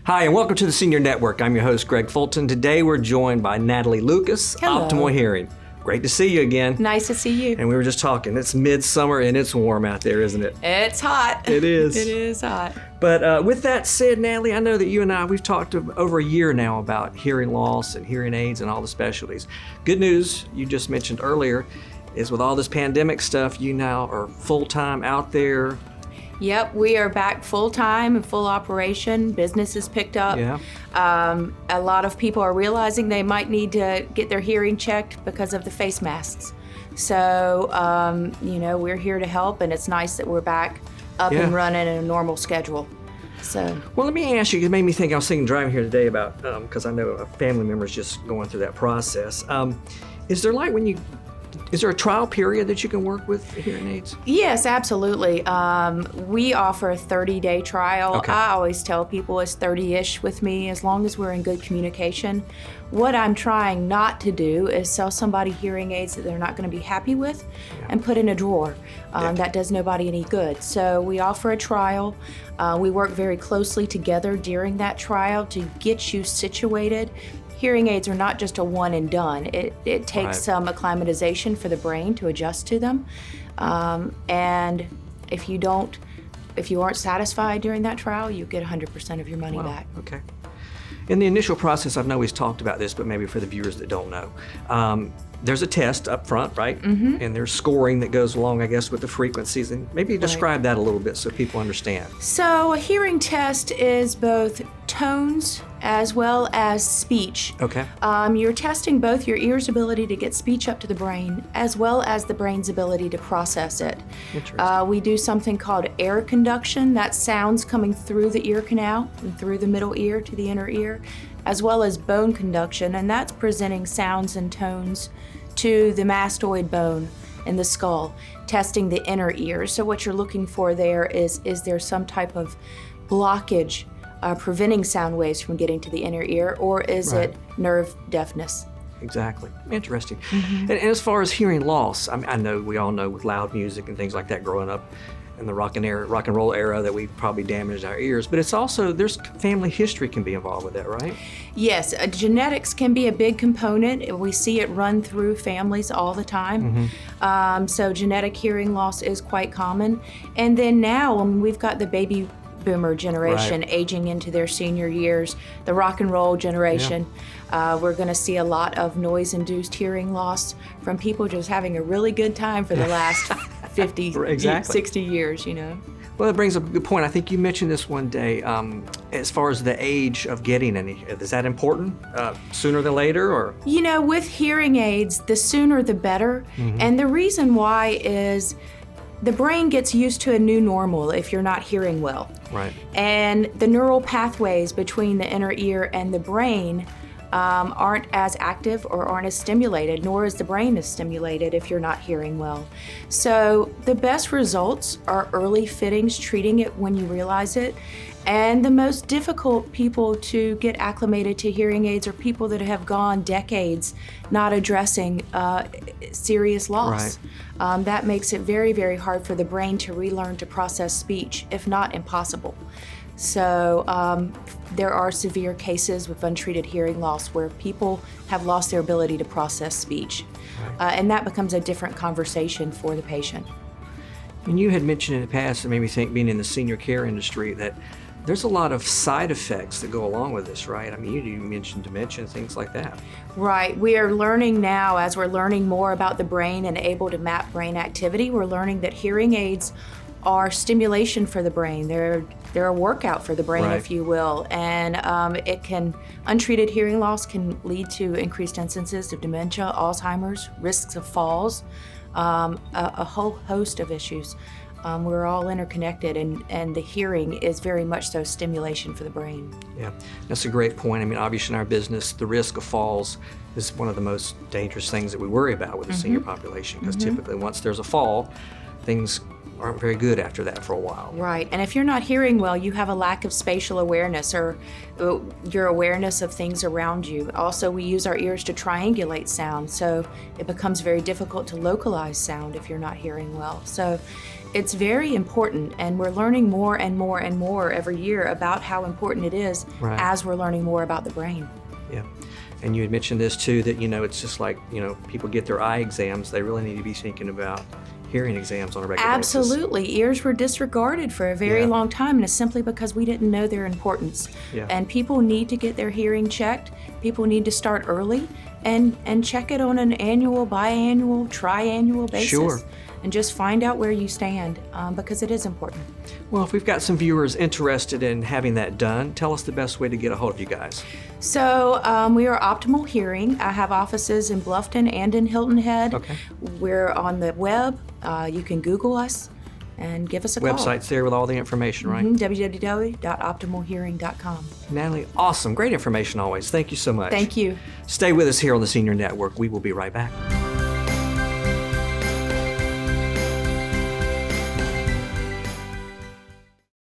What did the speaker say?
Hi, and welcome to the Senior Network. I'm your host, Greg Fulton. Today we're joined by Natalie Lucas, Hello. Optimal Hearing. Great to see you again. Nice to see you. And we were just talking. It's midsummer and it's warm out there, isn't it? It's hot. It is. It is hot. But with that said, Natalie, I know that you and I, we've talked over a year now about hearing loss and hearing aids and all the specialties. Good news, you just mentioned earlier, is with all this pandemic stuff, you now are full-time out there. Yep, we are back full-time and full operation. Business is picked up. Yeah. A lot of people are realizing they might need to get their hearing checked because of the face masks. So, we're here to help, and it's nice that we're back up and running in a normal schedule. So. Well, let me ask you, it made me think, I was thinking driving here today about, because I know a family member is just going through that process. Is there a trial period that you can work with hearing aids? Yes, absolutely. We offer a 30-day trial. Okay. I always tell people it's 30-ish with me, as long as we're in good communication. What I'm trying not to do is sell somebody hearing aids that they're not going to be happy with and put in a drawer. That does nobody any good. So we offer a trial. We work very closely together during that trial to get you situated. Hearing aids are not just a one and done. It takes some acclimatization for the brain to adjust to them. And if you aren't satisfied during that trial, you get 100% of your money back. Okay. In the initial process, I've always talked about this, but maybe for the viewers that don't know, there's a test up front, right? Mm-hmm. And there's scoring that goes along, I guess, with the frequencies. And maybe describe that a little bit so people understand. So a hearing test is both tones as well as speech. Okay. You're testing both your ear's ability to get speech up to the brain as well as the brain's ability to process it. Interesting. We do something called air conduction. That's sounds coming through the ear canal and through the middle ear to the inner ear, as well as bone conduction, and that's presenting sounds and tones to the mastoid bone in the skull, testing the inner ear. So what you're looking for there is there some type of blockage preventing sound waves from getting to the inner ear, or is it nerve deafness? Exactly. Interesting. Mm-hmm. And as far as hearing loss, I know we all know with loud music and things like that growing up in the rock and roll era that we probably damaged our ears, but it's also, there's family history can be involved with that, right? Yes, genetics can be a big component. We see it run through families all the time. Mm-hmm. So genetic hearing loss is quite common. And then now, we've got the baby boomer generation aging into their senior years, the rock and roll generation. We're going to see a lot of noise-induced hearing loss from people just having a really good time for the last 50, 60 years, Well, that brings up a good point. I think you mentioned this one day, as far as the age of getting any. Is that important, sooner than later? Or with hearing aids, the sooner the better. Mm-hmm. And the reason why is the brain gets used to a new normal if you're not hearing well. Right. And the neural pathways between the inner ear and the brain aren't as active or aren't as stimulated, nor is the brain as stimulated if you're not hearing well. So the best results are early fittings, treating it when you realize it. And the most difficult people to get acclimated to hearing aids are people that have gone decades not addressing serious loss. Right. That makes it very, very hard for the brain to relearn to process speech, if not impossible. So there are severe cases with untreated hearing loss where people have lost their ability to process speech. Right. And that becomes a different conversation for the patient. And you had mentioned in the past, it made me think, being in the senior care industry, that there's a lot of side effects that go along with this, right? I mean, you mentioned dementia, things like that. Right. We are learning now, as we're learning more about the brain and able to map brain activity, we're learning that hearing aids are stimulation for the brain. They're a workout for the brain, if you will. And untreated hearing loss can lead to increased instances of dementia, Alzheimer's, risks of falls, a whole host of issues. We're all interconnected, and the hearing is very much so stimulation for the brain. Yeah, that's a great point. I mean, obviously in our business, the risk of falls is one of the most dangerous things that we worry about with the senior population, because typically once there's a fall, things aren't very good after that for a while. Right. And if you're not hearing well, you have a lack of spatial awareness or your awareness of things around you. Also, we use our ears to triangulate sound, so it becomes very difficult to localize sound if you're not hearing well. So it's very important, and we're learning more and more and more every year about how important it is as we're learning more about the brain. Yeah. And you had mentioned this too, that, it's just like, people get their eye exams, they really need to be thinking about hearing exams on a regular basis. Absolutely. Ears were disregarded for a very long time, and it's simply because we didn't know their importance. Yeah. And people need to get their hearing checked. People need to start early and check it on an annual, biannual, triannual basis. Sure. And just find out where you stand, because it is important. Well, if we've got some viewers interested in having that done, tell us the best way to get a hold of you guys. So we are Optimal Hearing. I have offices in Bluffton and in Hilton Head. Okay. We're on the web. You can Google us and give us a call. Website's there with all the information, right? www.optimalhearing.com. Natalie, awesome. Great information always. Thank you so much. Thank you. Stay with us here on the Senior Network. We will be right back.